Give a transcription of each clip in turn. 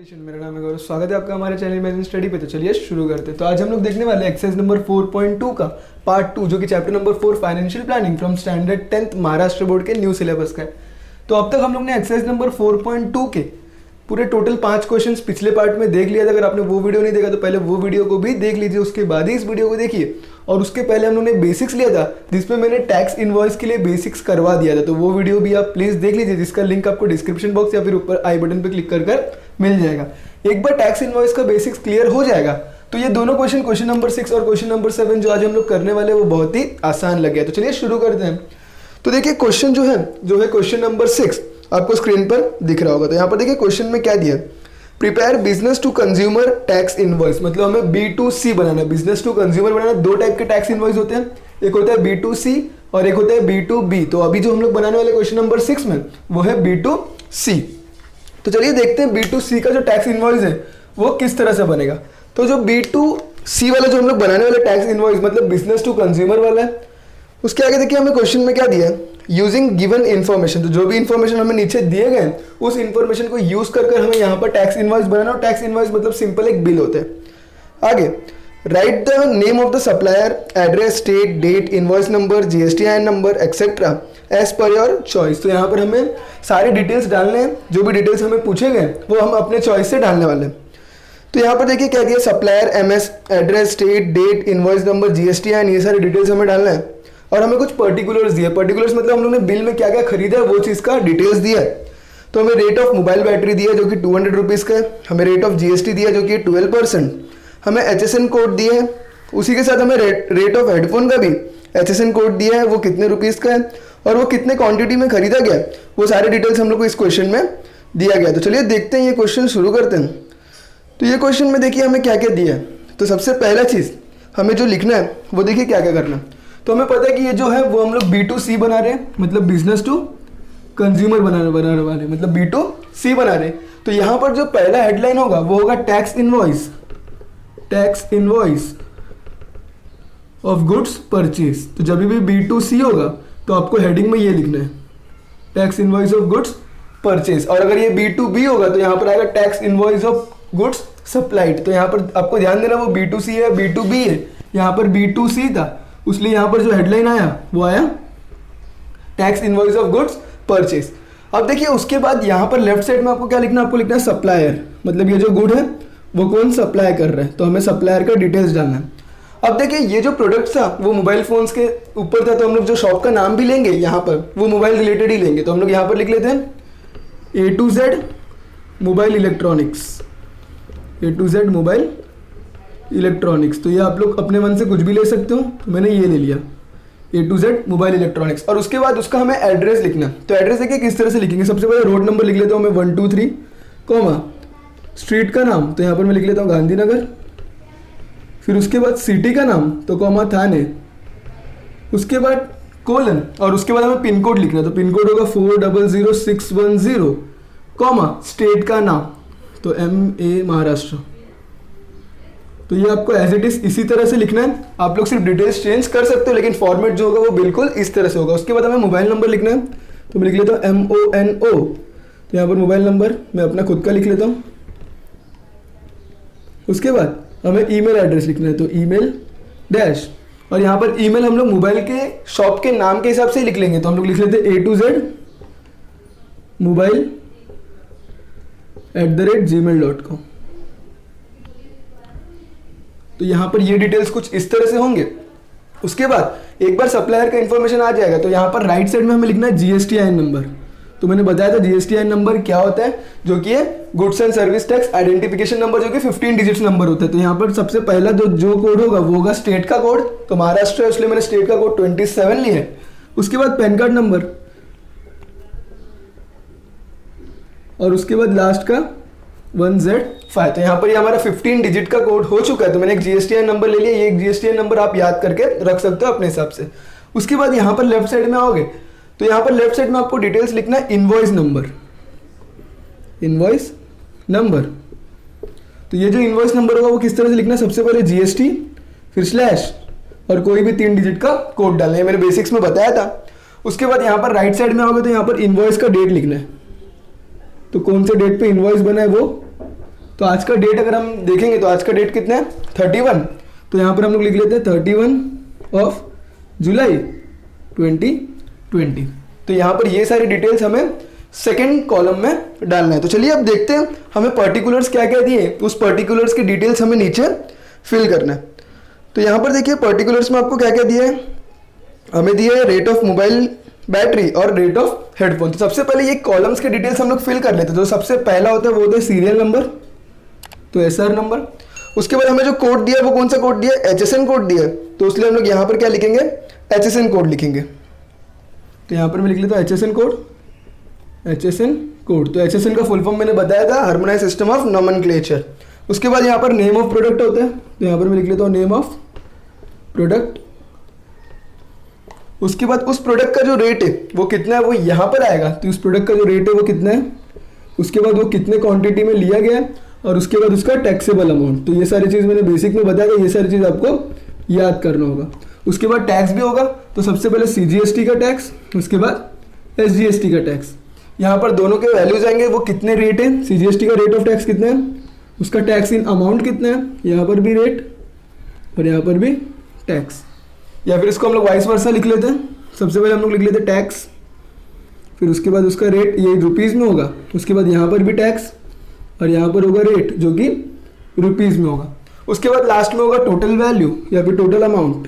मेरा नाम है गौरव। स्वागत है आपका हमारे चैनल इमेजिन स्टडी पे। तो चलिए शुरू करते हैं। तो आज हम लोग देखने वाले हैं एक्सरसाइज नंबर 4.2 का पार्ट 2, जो कि chapter number 4 financial planning from standard 10th Maharashtra board के न्यू सिलेबस का है। तो अब तक हम लोग ने एक्सरसाइज नंबर 4.2 के पूरे टोटल 5 क्वेश्चंस पिछले पार्ट में देख लिया था। अगर आपने वो वीडियो नहीं देखा तो पहले वो वीडियो को भी देख लीजिए, उसके बाद ही इस वीडियो को देखिए। और उसके पहले हम लोगों ने बेसिक्स लिया था, जिसमें मैंने टैक्स इनवॉइस के लिए बेसिक्स करवा दिया था। तो वो वीडियो भी आप प्लीज देख लीजिए, जिसका लिंक आपको डिस्क्रिप्शन बॉक्स या फिर ऊपर आई बटन पर क्लिक कर मिल जाएगा। एक बार टैक्स इनवॉइस का बेसिक्स क्लियर हो जाएगा तो ये दोनों क्वेश्चन नंबर 6 और क्वेश्चन नंबर 7 जो आज हम लोग करने वाले हैं वो बहुत ही आसान लगे हैं। तो चलिए शुरू करते हैं। तो देखिए क्वेश्चन जो है क्वेश्चन नंबर 6 आपको स्क्रीन पर दिख रहा होगा। तो यहाँ पर देखिए क्वेश्चन में क्या दिया है, prepare business to consumer tax invoice. मतलब हमें B2C बनाना, बिजनेस टू कंज्यूमर बनाना। दो टाइप के टैक्स इनवॉइस होते हैं, एक होता है B2C और एक होता है B2B। तो अभी जो हम लोग बनाने वाले क्वेश्चन नंबर 6 में वो है B2C। तो चलिए देखते हैं B2C का जो टैक्स इनवॉइस है वो किस तरह से बनेगा। तो जो B2C वाला जो हम लोग बनाने वाले टैक्स इनवॉइस मतलब बिजनेस टू कंज्यूमर वाला है, उसके आगे देखिए हमें क्वेश्चन में क्या दिया है, यूजिंग गिवन इन्फॉर्मेशन। तो जो भी इन्फॉर्मेशन हमें नीचे दिए गए उस इन्फॉर्मेशन को यूज कर हमें यहाँ पर टैक्स इनवॉइस बनाना। और टैक्स इनवॉइस मतलब सिंपल एक बिल होता है। आगे write the name of the supplier, address, state, date, invoice number, GSTIN number etcetera as per your choice. तो यहाँ पर हमें सारे डिटेल्स डालने हैं, जो भी डिटेल्स हमें पूछे गए वो हम अपने चॉइस से डालने वाले हैं। तो यहाँ पर देखिए क्या दिया, supplier, MS, address, state, date, invoice number, GSTIN, ये सारे डिटेल्स हमें डालना है। और हमें कुछ पर्टिकुलर्स दिए। पर्टिकुलर्स मतलब हम लोगों ने बिल में क्या क्या खरीदा है वो चीज़ का डिटेल्स दिया है। तो हमें रेट ऑफ मोबाइल बैटरी दिया जो कि 200 रुपीज़ का है। हमें रेट ऑफ GST दिया जो कि 12%। हमें HSN कोड दिया है। उसी के साथ हमें रेट ऑफ हेडफोन का भी HSN कोड दिया है, वो कितने रुपीज़ का है और वो कितने क्वांटिटी में खरीदा गया, वो सारे डिटेल्स हम लोग को इस क्वेश्चन में दिया गया। तो चलिए देखते हैं, ये क्वेश्चन शुरू करते हैं। तो ये क्वेश्चन में देखिए हमें क्या क्या दिया है। तो सबसे पहला चीज़ हमें जो लिखना है वो देखिए क्या क्या करना है। तो हमें पता है कि ये जो है वो हम लोग B2C बना रहे हैं, मतलब बिजनेस टू कंज्यूमर बनाने वाले, मतलब B2C बना रहे हैं। तो यहाँ पर जो पहला हेडलाइन होगा वो होगा tax invoice of goods purchase. तो जब भी B2C होगा तो आपको हेडिंग में ये लिखना है, tax invoice of goods purchase. और अगर ये B2B होगा तो यहाँ पर आएगा tax invoice of goods supplied. तो यहाँ पर आपको ध्यान देना वो B2C है, B2B है, यहाँ पर B2C था, इसलिए यहाँ पर जो हेडलाइन आया वो आया tax invoice of goods purchase. अब देखिए उसके बाद यहाँ पर लेफ्ट साइड में आपको क्या लिखना है, आपको लिखना है सप्लायर, मतलब ये जो गुड है वो कौन सप्लाई कर रहा है, तो हमें सप्लायर का डिटेल्स डालना है। अब देखिए ये जो प्रोडक्ट था वो मोबाइल फोन्स के ऊपर था, तो हम लोग जो शॉप का नाम भी लेंगे यहाँ पर वो मोबाइल रिलेटेड ही लेंगे। तो हम लोग यहाँ पर लिख लेते हैं A to Z mobile electronics, A to Z mobile electronics. तो ये आप लोग अपने मन से कुछ भी ले सकते हो, तो मैंने ये ले लिया A to Z mobile electronics. और उसके बाद उसका हमें एड्रेस लिखना है। तो एड्रेस देखिए किस तरह से लिखेंगे। सबसे पहले रोड नंबर लिख लेता हूँ मैं 123, स्ट्रीट का नाम तो यहाँ पर मैं लिख लेता हूँ गांधीनगर। फिर उसके बाद सिटी का नाम तो कॉमा थाने, उसके बाद कोलन, और उसके बाद हमें पिन कोड लिखना है। तो पिन कोड होगा 400610, स्टेट का नाम तो MA महाराष्ट्र। तो ये आपको एज इट इज इसी तरह से लिखना है। आप लोग सिर्फ डिटेल्स चेंज कर सकते हो, लेकिन फॉर्मेट जो होगा वो बिल्कुल इस तरह से होगा। उसके बाद हमें मोबाइल नंबर लिखना है। तो मैं लिख लेता हूँ MONO। तो यहाँ पर मोबाइल नंबर मैं अपना खुद का लिख लेता हूँ। उसके बाद हमें ईमेल एड्रेस लिखना है। तो ईमेल डैश, और यहाँ पर ईमेल हम लोग मोबाइल के शॉप के नाम के हिसाब से ही लिख लेंगे। तो हम लोग लिख लेते हैं A to Z mobile @gmail.com। तो यहाँ पर ये डिटेल्स कुछ इस तरह से होंगे। उसके बाद एक बार सप्लायर का इंफॉर्मेशन आ जाएगा तो यहाँ पर राइट साइड में हमें लिखना है GSTIN नंबर। तो मैंने बताया था GSTIN नंबर क्या होता है, जो कि है goods and service tax identification number, जो कि 15 डिजिट्स नंबर होता है। तो यहाँ पर सबसे पहला जो कोड होगा वो होगा स्टेट का कोड। तो महाराष्ट्र है इसलिए मैंने स्टेट का कोड 27 लिया है। उसके बाद पैन कार्ड नंबर, और उसके बाद लास्ट का 1Z5। तो यहाँ पर ये हमारा 15 डिजिट का कोड हो चुका है। तो मैंने एक GSTIN नंबर ले लिया। ये एक GSTIN नंबर आप याद करके रख सकते हो अपने हिसाब से। उसके बाद यहाँ पर लेफ्ट साइड में आओगे तो यहाँ पर लेफ्ट साइड में आपको डिटेल्स लिखना है इनवॉइस नंबर। तो ये जो इनवॉइस नंबर होगा वो किस तरह से लिखना है, सबसे पहले GST, फिर स्लैश और कोई भी 3 डिजिट का कोड डालना है, मैंने बेसिक्स में बताया था। उसके बाद यहाँ पर राइट साइड में आओगे तो यहाँ पर इनवॉइस का डेट लिखना है। तो कौन से डेट पे इनवॉइस बना है वो तो आज का डेट अगर हम देखेंगे तो आज का डेट कितना है 31, तो यहाँ पर हम लोग लिख लेते हैं 31 ऑफ जुलाई 2020। तो यहाँ पर ये सारी डिटेल्स हमें सेकेंड कॉलम में डालना है। तो चलिए अब देखते हैं हमें पर्टिकुलर्स क्या क्या दिए, उस पर्टिकुलर्स की डिटेल्स हमें नीचे फिल करना है। तो यहाँ पर देखिए पर्टिकुलर्स में आपको क्या क्या दिया है, हमें दिया है रेट ऑफ मोबाइल बैटरी और रेट ऑफ हेडफोन। तो सबसे पहले ये कॉलम्स के डिटेल्स हम लोग फिल कर लेते हैं। जो सबसे पहला होता है वो होता है सीरियल नंबर, तो SR नंबर। उसके बाद हमें जो कोड दिया है वो कौन सा कोड दिया है, HSN कोड दिया है, तो इसलिए हम लोग यहाँ पर क्या लिखेंगे, HSN कोड लिखेंगे। तो यहाँ पर मैं लिख लेता हूँ HSN कोड, HSN कोड। तो HSN का फुल फॉर्म मैंने बताया था, हार्मोनाइज सिस्टम ऑफ नोमेनक्लेचर। उसके बाद यहाँ पर नेम ऑफ प्रोडक्ट होता है, तो यहाँ पर मैं लिख लेता हूँ नेम ऑफ प्रोडक्ट। उसके बाद उस प्रोडक्ट का जो रेट है वो कितना है वो यहाँ पर आएगा, तो उस प्रोडक्ट का जो रेट है वो कितना है, उसके बाद वो कितने क्वांटिटी में लिया गया है, और उसके बाद उसका टैक्सेबल अमाउंट। तो ये सारी चीज़ मैंने बेसिक में बताया था, ये सारी चीज़ आपको याद करना होगा। उसके बाद टैक्स भी होगा, तो सबसे पहले CGST का टैक्स, उसके बाद SGST का टैक्स। यहाँ पर दोनों के वैल्यूज आएंगे, वो कितने रेट है, CGST का रेट ऑफ टैक्स कितना है, उसका टैक्स इन अमाउंट कितना है, यहाँ पर भी रेट और यहाँ पर भी टैक्स। या फिर इसको हम लोग वाइस वर्सा लिख लेते हैं। सबसे पहले हम लोग लिख लेते हैं टैक्स, फिर उसके बाद उसका रेट ये रुपीज़ में होगा, उसके बाद यहाँ पर भी टैक्स और यहाँ पर होगा रेट जो कि रुपीज़ में होगा। उसके बाद लास्ट में होगा टोटल वैल्यू या फिर टोटल अमाउंट।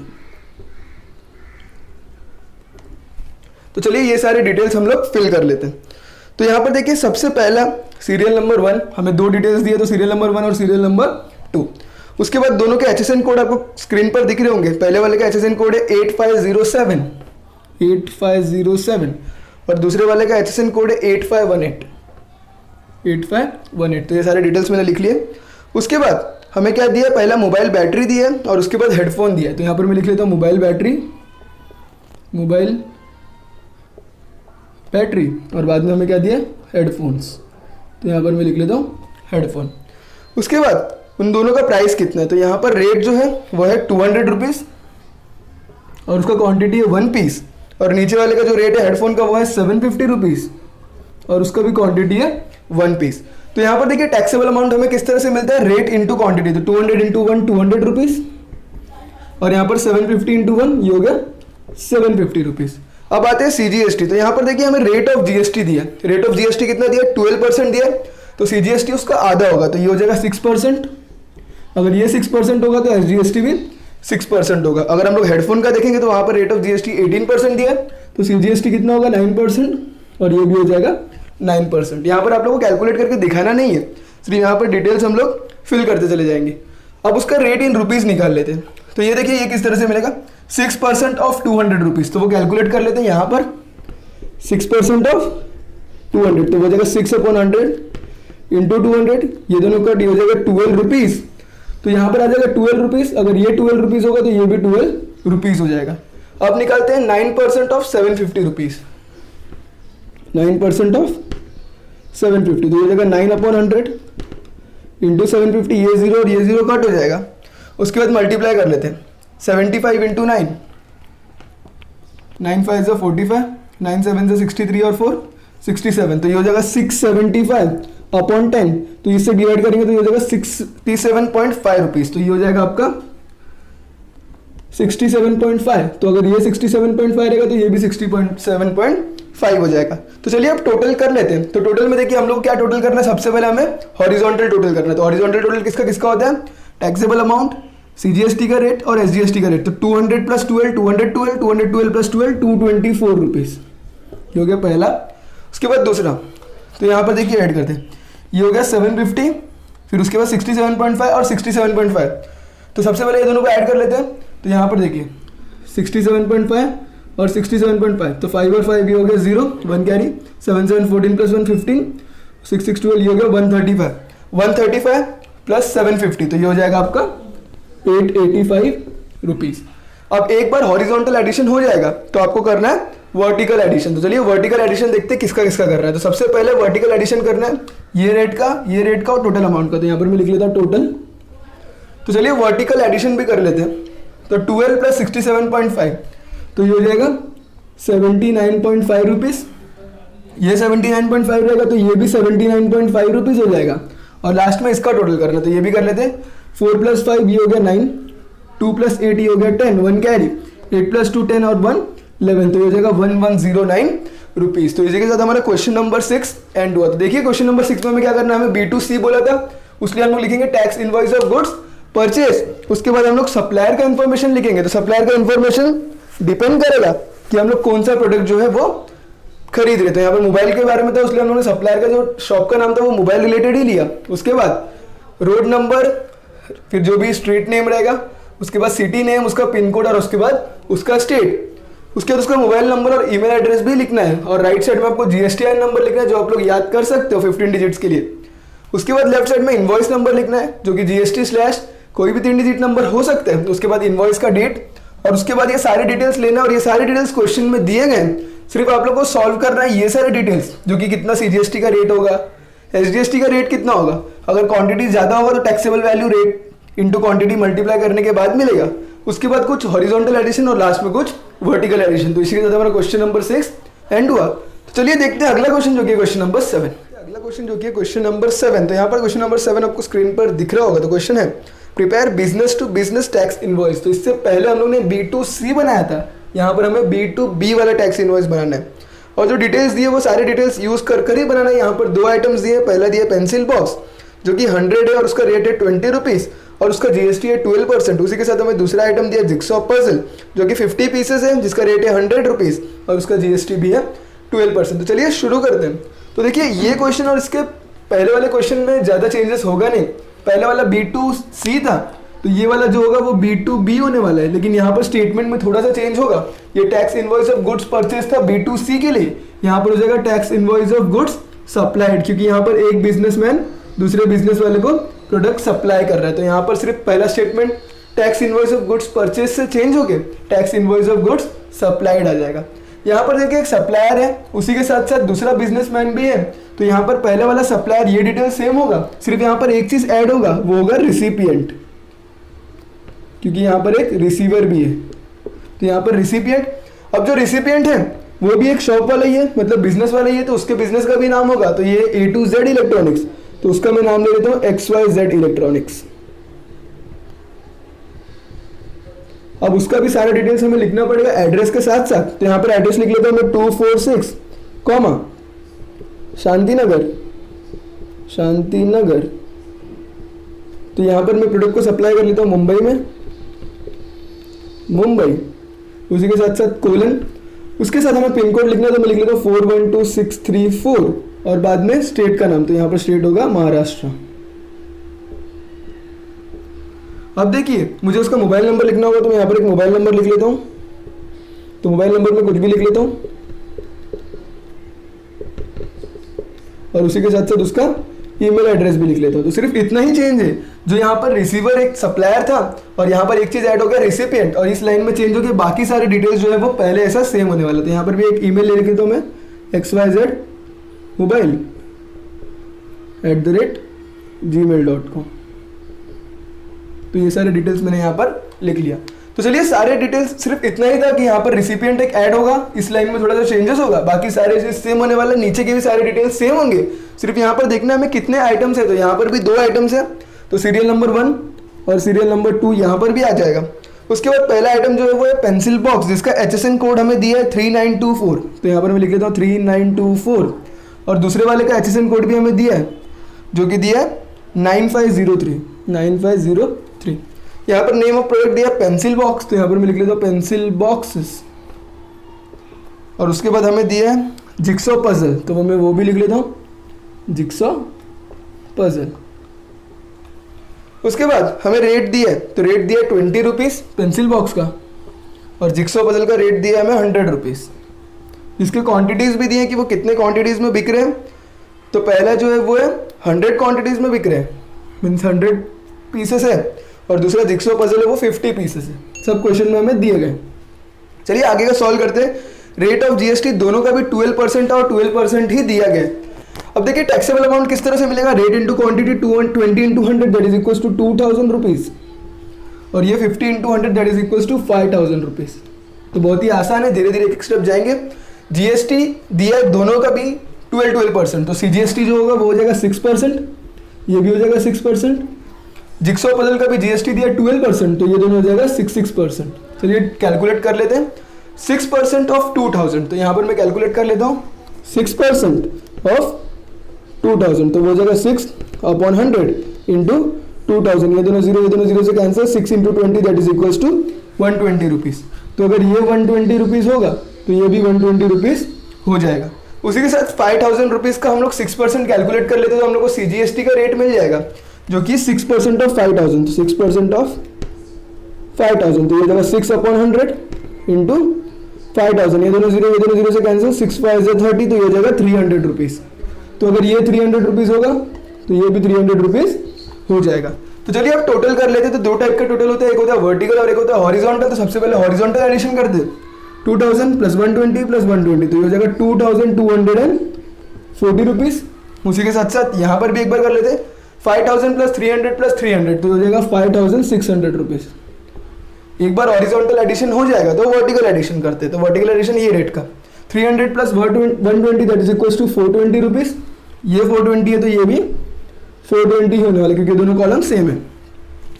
तो चलिए ये सारे डिटेल्स हम लोग फिल कर लेते हैं। तो यहाँ पर देखिए सबसे पहला सीरियल नंबर 1, हमें दो डिटेल्स दिए, तो सीरियल नंबर 1 और सीरियल नंबर 2। उसके बाद दोनों के HSN कोड आपको स्क्रीन पर दिख रहे होंगे। पहले वाले का HSN कोड है 8507 और दूसरे वाले का HSN कोड है 8518। तो ये सारे डिटेल्स मैंने लिख लिए। उसके बाद हमें क्या दिया, पहला मोबाइल बैटरी दिया है और उसके बाद हेडफोन दिया है। तो यहाँ पर मैं लिख लेता हूँ मोबाइल बैटरी और बाद में हमें क्या दिया, हेडफोन्स। तो यहाँ पर मैं लिख लेता हूँ हेडफोन। उसके बाद उन दोनों का प्राइस कितना है, तो यहाँ पर रेट जो है वो है 200 रुपीज़ और उसका क्वांटिटी है 1 पीस। और नीचे वाले का जो रेट है हेडफोन का वो है 750 रुपीज़ और उसका भी क्वांटिटी है 1 पीस। तो यहाँ पर देखिए टैक्सेबल अमाउंट हमें किस तरह से मिलता है, रेट इंटू क्वांटिटी। तो 200 इंटू 1 200 रुपीज़ और यहाँ पर 750 इंटू 1 ये हो गया 750 रुपीज़। अब आते हैं CGST। तो यहाँ पर देखिए हमें रेट ऑफ GST दिया, रेट ऑफ GST कितना दिया, 12% दिया। तो CGST उसका आधा होगा, तो ये हो जाएगा 6%। अगर ये 6% होगा तो SGST भी 6% होगा। अगर हम लोग हेडफोन का देखेंगे तो वहाँ पर रेट ऑफ GST 18% दिया, तो CGST कितना होगा 9% और ये भी हो जाएगा 9%। यहाँ पर आप लोगों को कैलकुलेट करके दिखाना नहीं है, सिर्फ यहाँ पर डिटेल्स हम लोग फिल करते चले जाएंगे। अब उसका रेट इन रुपीज़ निकाल लेते हैं। तो ये देखिए ये किस तरह से मिलेगा, 6% ऑफ 200 रुपीज़। तो वो कैलकुलेट कर लेते हैं, यहाँ पर 6% ऑफ 200 तो हो जाएगा 6/100 इंटू 200, ये दोनों का डी हो जाएगा 12 रुपीज़। तो यहाँ पर आ जाएगा 12 रुपीज़। अगर ये 12 रुपीज़ होगा तो ये भी 12 रुपीज़ हो जाएगा। अब निकालते हैं 9% ऑफ 750 रुपीज़, 9% ऑफ 750 तो ये हो जाएगा 9/100 इंटू 750, ये 0 और ये 0 कट हो जाएगा। उसके बाद मल्टीप्लाई कर लेते हैं, 75 इंटू 9, 9 5 से 45, 9 7 से 63 और 4 67, तो ये हो जाएगा 675/10। तो इससे डिवाइड करेंगे तो ये हो जाएगा 67.5 रुपीज़। तो ये हो जाएगा आपका 67.5। तो अगर ये 67.5 रहेगा तो ये भी 67.5 हो जाएगा। तो चलिए अब टोटल कर लेते हैं। तो टोटल में देखिए हम लोग क्या टोटल करना है, सबसे पहले हमें हॉरिजॉन्टल टोटल करना है। तो हॉरिजॉन्टल टोटल किसका किसका होता है, टैक्सेबल अमाउंट, CGST का रेट और SGST का रेट। तो 200 प्लस 12 212, 212 प्लस 12 224 रुपीज़, ये हो गया पहला। उसके बाद दूसरा, तो यहाँ पर देखिए ऐड करते हैं, ये हो गया 750, फिर उसके बाद 67.5 और 67.5। तो सबसे पहले ये दोनों को ऐड कर लेते हैं। तो यहाँ पर देखिए 67.5 और 67.5, तो 5 और 5 ये हो गया 0, 1 कैरी, 7 7 14 प्लस 1 15, 6 6 12 ये हो गया 135 प्लस 750, तो ये हो जाएगा आपका 885 रुपीज़। अब एक बार हॉरिजॉन्टल एडिशन हो जाएगा तो आपको करना है वर्टिकल एडिशन। तो चलिए वर्टिकल एडिशन देखते हैं किसका किसका करना है। तो सबसे पहले वर्टिकल एडिशन करना है ये रेट का और टोटल अमाउंट का। तो यहाँ पर मैं लिख लेता हूँ टोटल। तो चलिए वर्टिकल एडिशन भी कर लेते हैं। तो 12 प्लस 67.5, तो ये हो जाएगा 79.5 रुपीज़। ये 79.5 रहेगा तो ये भी 79.5 रुपीज़ हो जाएगा। और लास्ट में इसका टोटल करना, तो ये भी कर लेते हैं। 4 + 5 ये हो गया 9, 2 + 8 ये हो गया 10, 1 कैरी, 8 + 2 10 और 1 11, तो ये हो जाएगा 1109 रुपीज़। तो इसी के साथ हमारा क्वेश्चन नंबर 6 एंड हुआ। तो देखिए क्वेश्चन नंबर 6 में हमें क्या करना है, हमें B2C बोला था, उसलिए हम लोग लिखेंगे tax invoice of goods purchase. उसके बाद हम लोग सप्लायर का इन्फॉर्मेशन लिखेंगे, तो सप्लायर का इन्फॉर्मेशन डिपेंड करेगा कि हम लोग कौन सा प्रोडक्ट जो है वो खरीद रहे थे। यहाँ पर मोबाइल के बारे में था, इसलिए हम लोगों ने सप्लायर का जो शॉप का नाम था वो मोबाइल रिलेटेड ही लिया। उसके बाद रोड नंबर, फिर जो भी स्ट्रीट नेम रहेगा, उसके बाद सिटी नेम, उसका पिन कोड और उसके बाद उसका स्टेट, उसके बाद उसका मोबाइल नंबर और ईमेल एड्रेस भी लिखना है। और राइट साइड में आपको GSTN नंबर लिखना है, जो आप लोग याद कर सकते हो 15 डिजिट्स के लिए। उसके बाद लेफ्ट साइड में इनवॉइस नंबर लिखना है, जो कि GST/ कोई भी 3 डिजिट नंबर हो सकते हैं। उसके बाद इनवॉइस का डेट, और उसके बाद ये सारी डिटेल्स लेना, और ये सारी डिटेल्स क्वेश्चन में दिए गए हैं, सिर्फ आप लोग को सॉल्व करना है ये सारे डिटेल्स, जो कि कितना CGST का रेट होगा, SGST का रेट कितना होगा, अगर क्वांटिटी ज्यादा होगा तो taxable value rate into quantity multiply करने के बाद मिलेगा। उसके बाद कुछ हॉरिजॉन्टल एडिशन और लास्ट में कुछ वर्टिकल एडिशन। तो इसी के साथ हमारा क्वेश्चन नंबर 6 एंड हुआ। तो चलिए देखते हैं अगला क्वेश्चन, जो कि क्वेश्चन नंबर 7। अगला क्वेश्चन जो कि क्वेश्चन नंबर 7, तो यहाँ पर क्वेश्चन नंबर 7 आपको स्क्रीन पर दिख रहा होगा। तो क्वेश्चन है prepare business to business tax invoice. तो इससे पहले हम लोग ने B2C बनाया था, यहाँ पर हमें B2B वाला टैक्स इनवॉइस बनाना है। और जो डिटेल्स दिए वो सारे डिटेल्स यूज कर ही बनाना है। यहाँ पर 2 आइटम्स दिए, पहला दिया पेंसिल बॉक्स जो कि 100 है और उसका रेट है 20 रुपीज़ और उसका GST है 12%। उसी के साथ हमें दूसरा आइटम दिया जिक्सॉ पजल जो कि 50 पीसेस है, जिसका रेट है 100 रुपीज़ और उसका GST भी है 12%। तो चलिए शुरू करते हैं। तो देखिए ये क्वेश्चन और इसके पहले वाले क्वेश्चन में ज़्यादा चेंजेस होगा नहीं। पहले वाला B2C था, तो ये वाला जो होगा वो B2B होने वाला है, लेकिन यहाँ पर स्टेटमेंट में थोड़ा सा चेंज होगा। ये tax invoice of goods purchase था B2C के लिए, यहाँ पर हो जाएगा tax invoice of goods supplied, क्योंकि यहाँ पर एक बिजनेसमैन दूसरे बिजनेस वाले को प्रोडक्ट सप्लाई कर रहा है। तो यहाँ पर सिर्फ पहला statement tax invoice of goods purchase से चेंज होके tax invoice of goods supplied आ जाएगा। यहाँ पर देखिए एक सप्लायर है, उसी के साथ साथ दूसरा बिजनेसमैन भी है। तो यहाँ पर पहले वाला सप्लायर ये डिटेल सेम होगा, सिर्फ यहाँ पर एक चीज ऐड होगा, वो होगा रिसिपिएंट, क्योंकि यहाँ पर एक रिसीवर भी है। तो यहाँ पर रिसिपिएंट, अब जो रिसिपिएंट है वो भी एक शॉप वाला ही है, मतलब बिजनेस वाला ही है, तो उसके बिजनेस का भी नाम होगा। तो ये A to Z इलेक्ट्रॉनिक्स, तो उसका मैं नाम ले लेता हूँ XYZ इलेक्ट्रॉनिक्स। अब उसका भी सारा डिटेल्स हमें लिखना पड़ेगा एड्रेस के साथ साथ। तो यहाँ पर एड्रेस लिख लेता हूँ मैं 246 शांतिनगर। तो यहाँ पर मैं प्रोडक्ट को सप्लाई कर लेता हूँ मुंबई, उसी के साथ साथ कोलन, उसके साथ हमें पिन कोड लिखना है, तो मैं लिख लेता हूँ 412634 और बाद में स्टेट का नाम, तो यहाँ पर स्टेट होगा महाराष्ट्र। अब देखिए मुझे उसका मोबाइल नंबर लिखना होगा, तो मैं यहाँ पर एक मोबाइल नंबर लिख लेता हूँ। तो मोबाइल नंबर में कुछ भी लिख लेता हूँ और उसी के साथ साथ उसका ईमेल एड्रेस भी लिख लेता हूँ। तो सिर्फ इतना ही चेंज है, जो यहाँ पर रिसीवर एक सप्लायर था और यहाँ पर एक चीज ऐड हो गया रिसिपिएंट, और इस लाइन में चेंज हो गया, बाकी सारे डिटेल्स जो है वो पहले ऐसा सेम होने वाला था। यहाँ पर भी एक ईमेल ले लेता हूँ मैं xyzmobile@gmail.com। तो ये सारे डिटेल्स मैंने यहाँ पर लिख लिया। तो चलिए सारे डिटेल्स सिर्फ इतना ही था कि यहाँ पर रिसिपिएंट एक ऐड होगा, इस लाइन में थोड़ा सा चेंजेस होगा, बाकी सारे चीज सेम होने वाले, नीचे के भी सारे डिटेल्स सेम होंगे। सिर्फ यहाँ पर देखना हमें कितने आइटम्स है, तो यहाँ पर भी 2 आइटम्स है, तो सीरियल नंबर 1 और सीरियल नंबर 2 यहाँ पर भी आ जाएगा। उसके बाद पहला आइटम जो है वो है पेंसिल बॉक्स, जिसका HSN कोड हमें दिया है 3924। तो यहाँ पर मैं लिख लेता हूँ 3924 और दूसरे वाले का HSN कोड भी हमें दिया है, जो कि दिया है 9503। यहाँ पर नेम ऑफ प्रोडक्ट दिया पेंसिल बॉक्स, तो यहाँ पर मैं लिख लेता हूँ पेंसिल बॉक्सेस। और उसके बाद हमें दिया है जिक्सॉ पजल, तो मैं वो भी लिख लेता हूँ जिक्सॉ पजल। उसके बाद हमें रेट दिया है, तो रेट दिया है 20 रुपीज़ पेंसिल बॉक्स का, और जिक्सॉ पजल का रेट दिया है हमें 100 रुपीज़। इसके क्वांटिटीज़ भी दिए हैं कि वो कितने क्वांटिटीज़ में बिक रहे हैं। तो पहला जो है वो है 100 क्वांटिटीज़ में बिक रहे हैं, मीन्स 100 पीसेस है, और दूसरा जिक्सॉ पजल है वो 50 पीसेस है। सब क्वेश्चन में हमें दिए गए। चलिए आगे का सॉल्व करते हैं। रेट ऑफ GST दोनों का भी 12% और 12% ही दिया गया। अब देखिए टैक्सेबल अमाउंट किस तरह से मिलेगा, rate into quantity 20 into 100 that is equals to 2000 rupees, और ये 50 into 100 that is equals to 5000 rupees. तो बहुत ही आसान है, धीरे धीरे एक स्टेप जाएंगे। GST दिया है दोनों का भी 12%, तो CGST जो होगा वो हो जाएगा 6%, ये भी हो जाएगा 6%। जिक्सॉ पजल का भी जीएसटी दिया 12%, तो ये दोनों हो जाएगा 6%। चलिए कैलकुलेट कर लेते हैं। 6% ऑफ 2000, तो यहाँ पर मैं कैलकुलेट कर लेता हूँ। 6% ऑफ 2000, तो वो हो जाएगा 6/100 इंटू 2000। ये दोनों जीरो से cancel, 6 into 20 that is equals to 120 rupees. तो अगर ये 120 रुपीज़ होगा तो ये भी 120 रुपीज़ हो जाएगा। उसी के साथ 5000 रुपीज़ का हम लोग 6% कैलकुलेट कर लेते तो हम लोग को सीजीएसटी का रेट मिल जाएगा, जो कि 6% ऑफ 5000, तो 6% ऑफ 5000, तो ये जाएगा 6/100 इंटू 5000। ये दोनों जीरो से कैंसिल, 6 5 30, तो ये जाएगा 300 रुपीज़। तो अगर ये 300 रुपीज़ होगा तो ये भी 300 रुपीज़ हो जाएगा। तो चलिए अब टोटल कर लेते हैं। तो दो टाइप का टोटल होता है, एक होता है वर्टिकल और एक होता है हॉरिजॉन्टल। तो सबसे पहले हॉरिजॉन्टल एडिशन करते हैं। 2000 प्लस 120 प्लस 120, तो ये हो जाएगा 2240 रुपीज़। उसी के साथ साथ यहाँ पर भी एक बार कर लेते हैं। 5000 प्लस 300 प्लस 300, तो हो जाएगा 5600 रुपीज़। एक बार हॉरिजॉन्टल एडिशन हो जाएगा तो वर्टिकल एडिशन करते हैं। तो वर्टिकल एडिशन ये रेट का 300 plus 120 that is equals to 420 rupees. ये 420 है तो ये भी 420 होने वाला, क्योंकि दोनों कॉलम सेम है।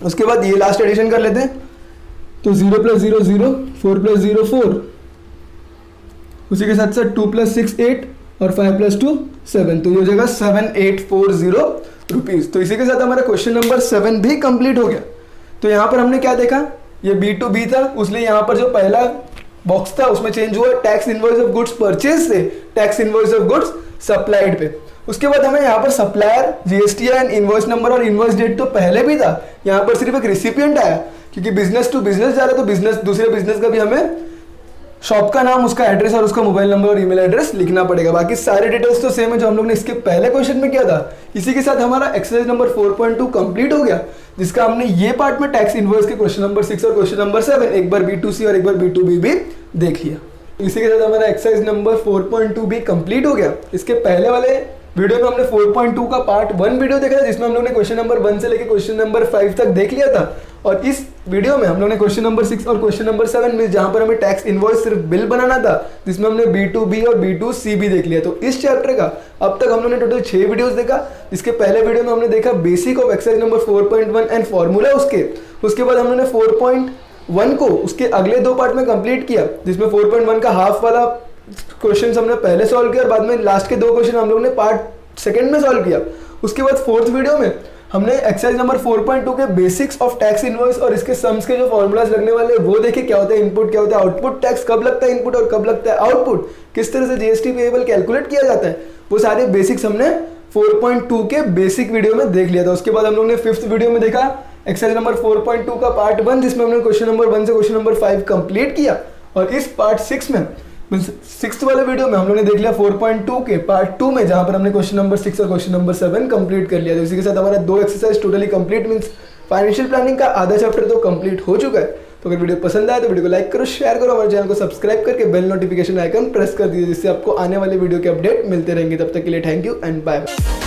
उसके बाद ये लास्ट एडिशन कर लेते हैं। तो 0 प्लस 0 0, 4 प्लस 0 4, उसी के साथ साथ 2 प्लस 6 8 और 5 प्लस 2 7, तो ये हो जाएगा 7840 रुपीज़। तो इसी के साथ हमारा क्वेश्चन नंबर 7 भी कंप्लीट हो गया। तो यहाँ पर हमने क्या देखा, ये B2B था, उसलिए यहाँ पर जो पहला बॉक्स था उसमें चेंज हुआ tax invoice of goods purchase से tax invoice of goods supplied पे। उसके बाद हमें यहाँ पर सप्लायर, जीएसटीआई, इनवॉइस नंबर और इनवॉइस डेट तो पहले भी था, यहाँ पर सिर्फ एक रिसिपिएंट आया, क्योंकि बिजनेस टू बिजनेस जा रहा है तो बिजनेस दूसरे बिजनेस का भी हमें शॉप का नाम, उसका एड्रेस और उसका मोबाइल नंबर और ईमेल एड्रेस लिखना पड़ेगा। बाकी सारे डिटेल्स तो सेम है जो हम लोग ने इसके पहले क्वेश्चन में किया था। इसी के साथ हमारा एक्सरसाइज नंबर 4.2 कंप्लीट हो गया, जिसका हमने ये पार्ट में टैक्स इनवॉइस के क्वेश्चन नंबर 6 और क्वेश्चन नंबर 7 एक बार B2C और एक बार B2B भी देख लिया। इसी के साथ हमारा एक्सरसाइज नंबर 4.2 भी कंप्लीट हो गया। इसके पहले वाले वीडियो में हमने 4.2 का पार्ट 1 वीडियो देखा था, जिसमें हम लोग ने क्वेश्चन नंबर 1 से लेकर क्वेश्चन नंबर 5 तक देख लिया था। और इस वीडियो में हम लोग ने क्वेश्चन नंबर 6 और क्वेश्चन नंबर 7 में, जहां पर हमें टैक्स इनवॉइस सिर्फ बिल बनाना था, जिसमें हमने B2B और B2C भी देख लिया। तो इस चैप्टर का अब तक हम लोग ने टोटल 6 वीडियोस देखा, जिसके पहले वीडियो में हमने देखा basic of exercise number 4.1 and formula उसके बाद हम लोग ने 4.1 को उसके अगले 2 पार्ट में कंप्लीट किया, जिसमें 4.1 का हाफ वाला क्वेश्चन हमने पहले सॉल्व किया और बाद में लास्ट के 2 क्वेश्चन हम लोग ने पार्ट सेकंड में सॉल्व किया। उसके बाद 4th वीडियो में हमने एक्सरसाइज नंबर 4.2 के बेसिक्स ऑफ टैक्स इनवॉइस और इसके सम्स के जो फॉर्मूलाज लगने वाले वो देखे, क्या होता है इनपुट, क्या होता है आउटपुट, टैक्स कब लगता है इनपुट और कब लगता है आउटपुट, किस तरह से जीएसटी पेएबल कैलकुलेट किया जाता है, वो सारे बेसिक्स हमने 4.2 के बेसिक वीडियो में देख लिया था। उसके बाद हम लोग ने 5th वीडियो में देखा एक्सरसाइज नंबर 4.2 का पार्ट 1, जिसमें हमने क्वेश्चन नंबर 1 से क्वेश्चन नंबर 5 कंप्लीट किया। और इस पार्ट 6 में 6th वाले वीडियो में हम लोग ने देख लिया 4.2 के पार्ट 2 में, जहां पर हमने क्वेश्चन नंबर 6 और क्वेश्चन नंबर 7 कंप्लीट कर लिया। तो इसी के साथ हमारा 2 exercise totally complete, means financial planning का आधा चैप्टर तो कंप्लीट हो चुका है। तो अगर वीडियो पसंद आए तो वीडियो को लाइक करो, शेयर करो, हमारे चैनल को सब्सक्राइब करके बेल नोटिफिकेशन आइकन प्रेस कर दीजिए, जिससे आपको आने वाले वीडियो के अपडेट मिलते रहेंगे। तब तक के लिए thank you and bye bye.